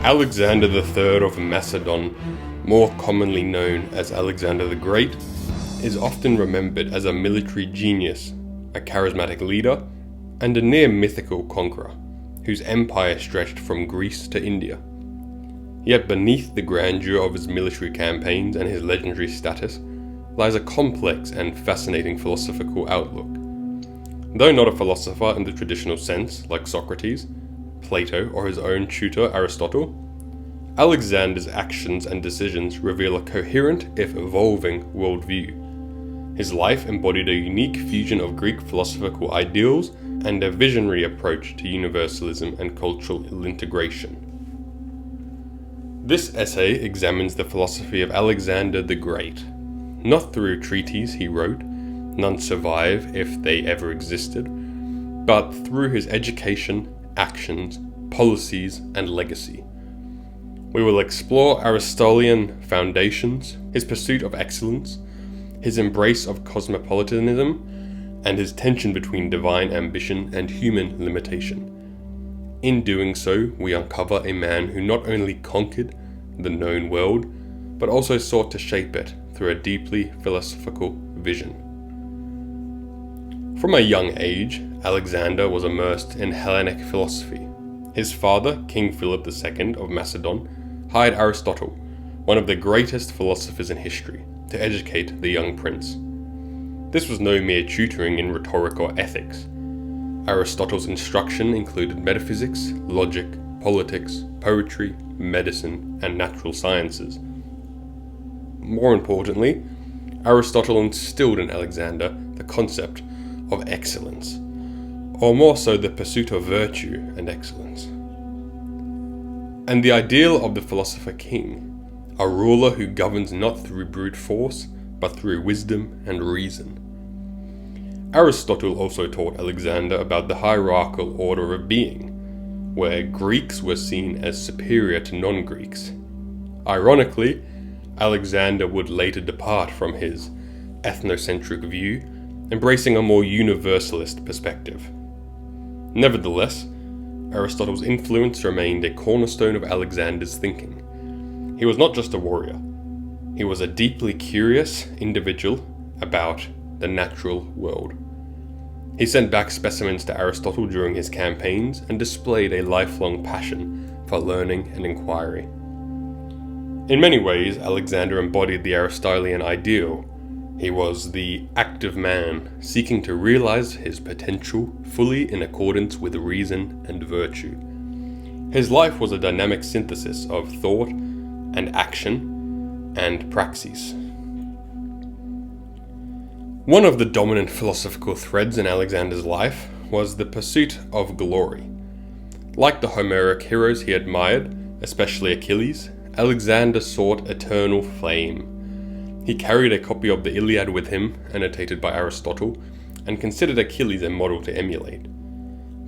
Alexander III of Macedon, more commonly known as Alexander the Great, is often remembered as a military genius, a charismatic leader, and a near-mythical conqueror, whose empire stretched from Greece to India. Yet beneath the grandeur of his military campaigns and his legendary status lies a complex and fascinating philosophical outlook. Though not a philosopher in the traditional sense, like Socrates, Plato, or his own tutor Aristotle, Alexander's actions and decisions reveal a coherent, if evolving, worldview. His life embodied a unique fusion of Greek philosophical ideals and a visionary approach to universalism and cultural integration. This essay examines the philosophy of Alexander the Great, not through treatises he wrote, none survive if they ever existed, but through his education, actions, policies, and legacy. We will explore Aristotelian foundations, his pursuit of excellence, his embrace of cosmopolitanism, and his tension between divine ambition and human limitation. In doing so, we uncover a man who not only conquered the known world, but also sought to shape it through a deeply philosophical vision. From a young age, Alexander was immersed in Hellenic philosophy. His father, King Philip II of Macedon, hired Aristotle, one of the greatest philosophers in history, to educate the young prince. This was no mere tutoring in rhetoric or ethics. Aristotle's instruction included metaphysics, logic, politics, poetry, medicine, and natural sciences. More importantly, Aristotle instilled in Alexander the concept of excellence, or more so the pursuit of virtue and excellence. And the ideal of the philosopher king, a ruler who governs not through brute force, but through wisdom and reason. Aristotle also taught Alexander about the hierarchical order of being, where Greeks were seen as superior to non-Greeks. Ironically, Alexander would later depart from his ethnocentric view, embracing a more universalist perspective. Nevertheless, Aristotle's influence remained a cornerstone of Alexander's thinking. He was not just a warrior. He was a deeply curious individual about the natural world. He sent back specimens to Aristotle during his campaigns and displayed a lifelong passion for learning and inquiry. In many ways, Alexander embodied the Aristotelian ideal. He was the active man, seeking to realize his potential fully in accordance with reason and virtue. His life was a dynamic synthesis of thought and action and praxis. One of the dominant philosophical threads in Alexander's life was the pursuit of glory. Like the Homeric heroes he admired, especially Achilles, Alexander sought eternal fame. He carried a copy of the Iliad with him, annotated by Aristotle, and considered Achilles a model to emulate.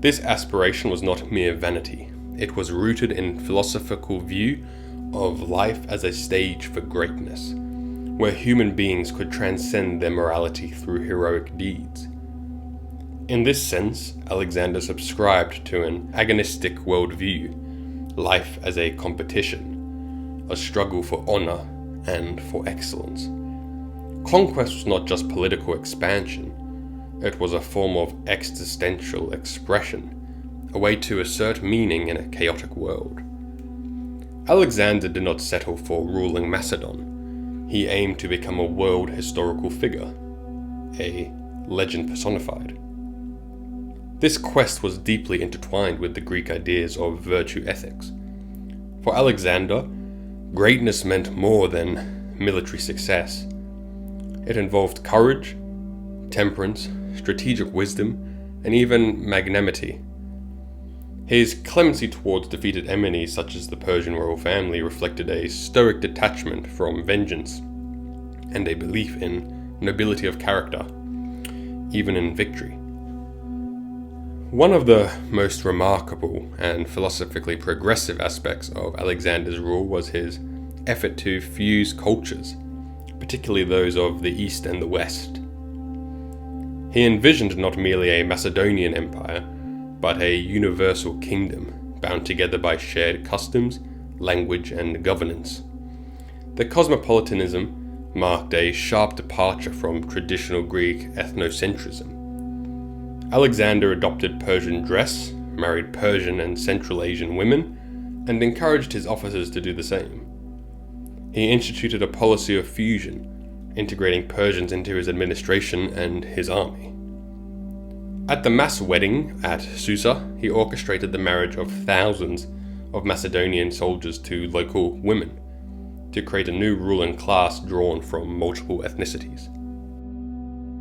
This aspiration was not mere vanity. It was rooted in philosophical view of life as a stage for greatness, where human beings could transcend their morality through heroic deeds. In this sense, Alexander subscribed to an agonistic worldview, life as a competition, a struggle for honor and for excellence. Conquest was not just political expansion, it was a form of existential expression, a way to assert meaning in a chaotic world. Alexander did not settle for ruling Macedon. He aimed to become a world historical figure, a legend personified. This quest was deeply intertwined with the Greek ideas of virtue ethics. For Alexander, greatness meant more than military success. It involved courage, temperance, strategic wisdom, and even magnanimity. His clemency towards defeated enemies such as the Persian royal family reflected a stoic detachment from vengeance and a belief in nobility of character, even in victory. One of the most remarkable and philosophically progressive aspects of Alexander's rule was his effort to fuse cultures, particularly those of the East and the West. He envisioned not merely a Macedonian empire, but a universal kingdom bound together by shared customs, language, and governance. The cosmopolitanism marked a sharp departure from traditional Greek ethnocentrism. Alexander adopted Persian dress, married Persian and Central Asian women, and encouraged his officers to do the same. He instituted a policy of fusion, integrating Persians into his administration and his army. At the mass wedding at Susa, he orchestrated the marriage of thousands of Macedonian soldiers to local women, to create a new ruling class drawn from multiple ethnicities.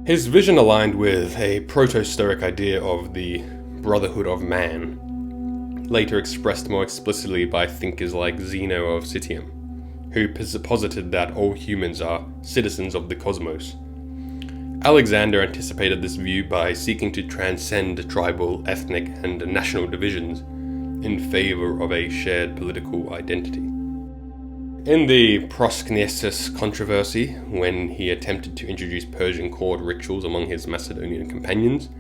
His vision aligned with a proto-Stoic idea of the brotherhood of man, later expressed more explicitly by thinkers like Zeno of Citium, who posited that all humans are citizens of the cosmos. Alexander anticipated this view by seeking to transcend tribal, ethnic, and national divisions in favor of a shared political identity. In the Proskynesis controversy, when he attempted to introduce Persian court rituals among his Macedonian companions,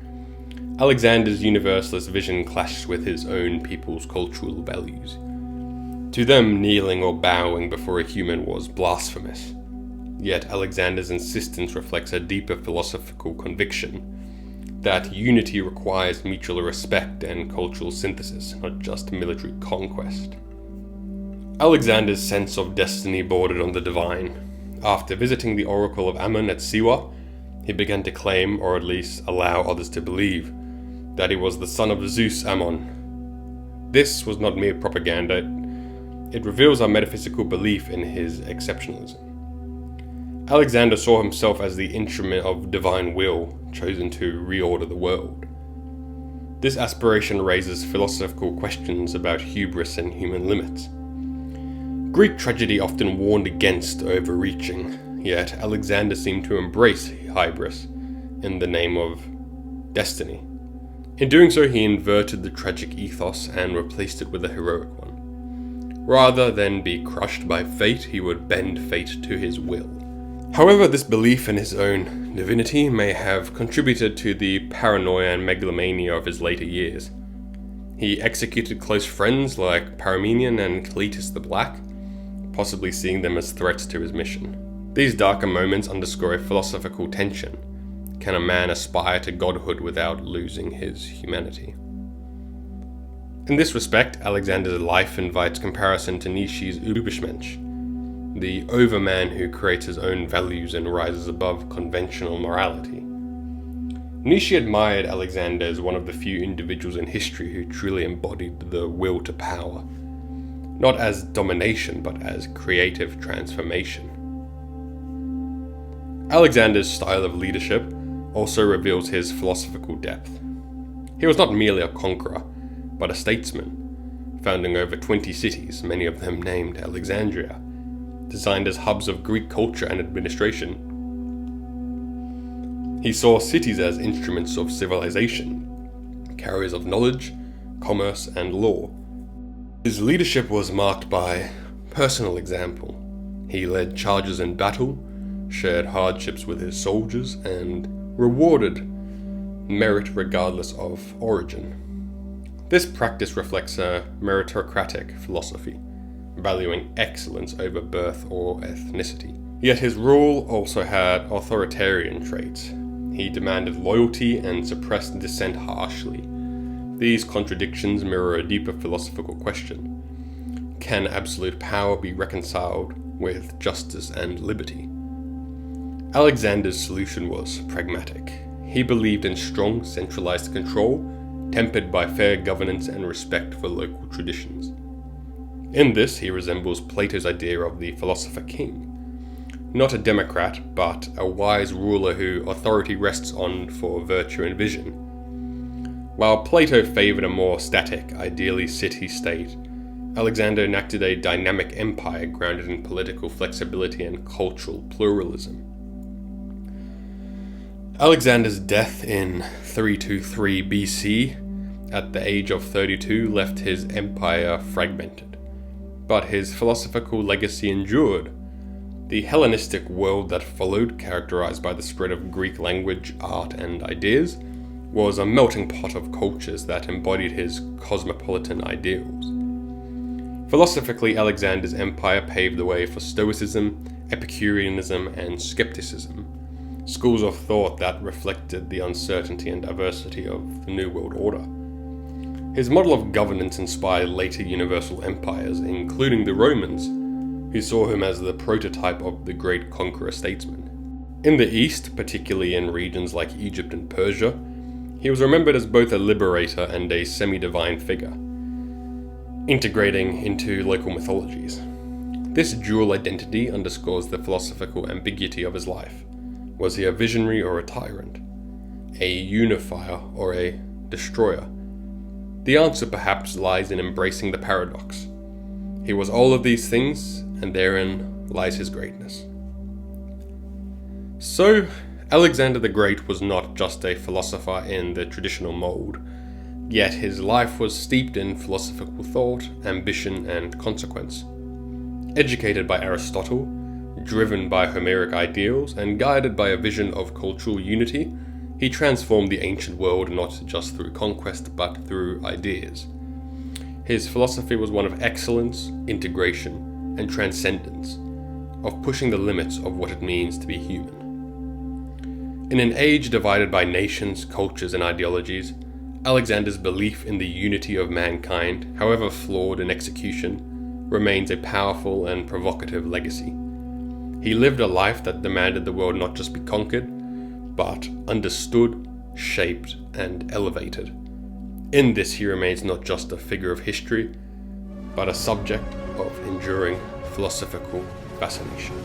Alexander's universalist vision clashed with his own people's cultural values. To them, kneeling or bowing before a human was blasphemous. Yet Alexander's insistence reflects a deeper philosophical conviction that unity requires mutual respect and cultural synthesis, not just military conquest. Alexander's sense of destiny bordered on the divine. After visiting the oracle of Ammon at Siwa, he began to claim, or at least allow others to believe, that he was the son of Zeus Ammon. This was not mere propaganda, it reveals our metaphysical belief in his exceptionalism. Alexander saw himself as the instrument of divine will, chosen to reorder the world. This aspiration raises philosophical questions about hubris and human limits. Greek tragedy often warned against overreaching, yet Alexander seemed to embrace hybris in the name of destiny. In doing so, he inverted the tragic ethos and replaced it with a heroic one. Rather than be crushed by fate, he would bend fate to his will. However, this belief in his own divinity may have contributed to the paranoia and megalomania of his later years. He executed close friends like Parmenion and Cletus the Black, possibly seeing them as threats to his mission. These darker moments underscore a philosophical tension. Can a man aspire to godhood without losing his humanity? In this respect, Alexander's life invites comparison to Nietzsche's Übermensch, the overman who creates his own values and rises above conventional morality. Nietzsche admired Alexander as one of the few individuals in history who truly embodied the will to power, not as domination, but as creative transformation. Alexander's style of leadership also reveals his philosophical depth. He was not merely a conqueror, but a statesman, founding over 20 cities, many of them named Alexandria, designed as hubs of Greek culture and administration. He saw cities as instruments of civilization, carriers of knowledge, commerce, and law. His leadership was marked by personal example. He led charges in battle, shared hardships with his soldiers, and rewarded merit regardless of origin. This practice reflects a meritocratic philosophy, valuing excellence over birth or ethnicity. Yet his rule also had authoritarian traits. He demanded loyalty and suppressed dissent harshly. These contradictions mirror a deeper philosophical question. Can absolute power be reconciled with justice and liberty? Alexander's solution was pragmatic. He believed in strong, centralized control, tempered by fair governance and respect for local traditions. In this, he resembles Plato's idea of the philosopher king. Not a democrat, but a wise ruler who authority rests on for virtue and vision. While Plato favored a more static, ideally city-state, Alexander enacted a dynamic empire grounded in political flexibility and cultural pluralism. Alexander's death in 323 BC, at the age of 32, left his empire fragmented. But his philosophical legacy endured. The Hellenistic world that followed, characterized by the spread of Greek language, art, and ideas, was a melting pot of cultures that embodied his cosmopolitan ideals. Philosophically, Alexander's empire paved the way for Stoicism, Epicureanism, and Skepticism, schools of thought that reflected the uncertainty and diversity of the New World Order. His model of governance inspired later universal empires, including the Romans, who saw him as the prototype of the great conqueror statesman. In the East, particularly in regions like Egypt and Persia, he was remembered as both a liberator and a semi-divine figure, integrating into local mythologies. This dual identity underscores the philosophical ambiguity of his life. Was he a visionary or a tyrant? A unifier or a destroyer? The answer perhaps lies in embracing the paradox. He was all of these things, and therein lies his greatness. So, Alexander the Great was not just a philosopher in the traditional mold, yet his life was steeped in philosophical thought, ambition, and consequence. Educated by Aristotle, driven by Homeric ideals, and guided by a vision of cultural unity, he transformed the ancient world not just through conquest but through ideas. His philosophy was one of excellence, integration, and transcendence, of pushing the limits of what it means to be human. In an age divided by nations, cultures, and ideologies, Alexander's belief in the unity of mankind, however flawed in execution, remains a powerful and provocative legacy. He lived a life that demanded the world not just be conquered, but understood, shaped, and elevated. In this, he remains not just a figure of history, but a subject of enduring philosophical fascination.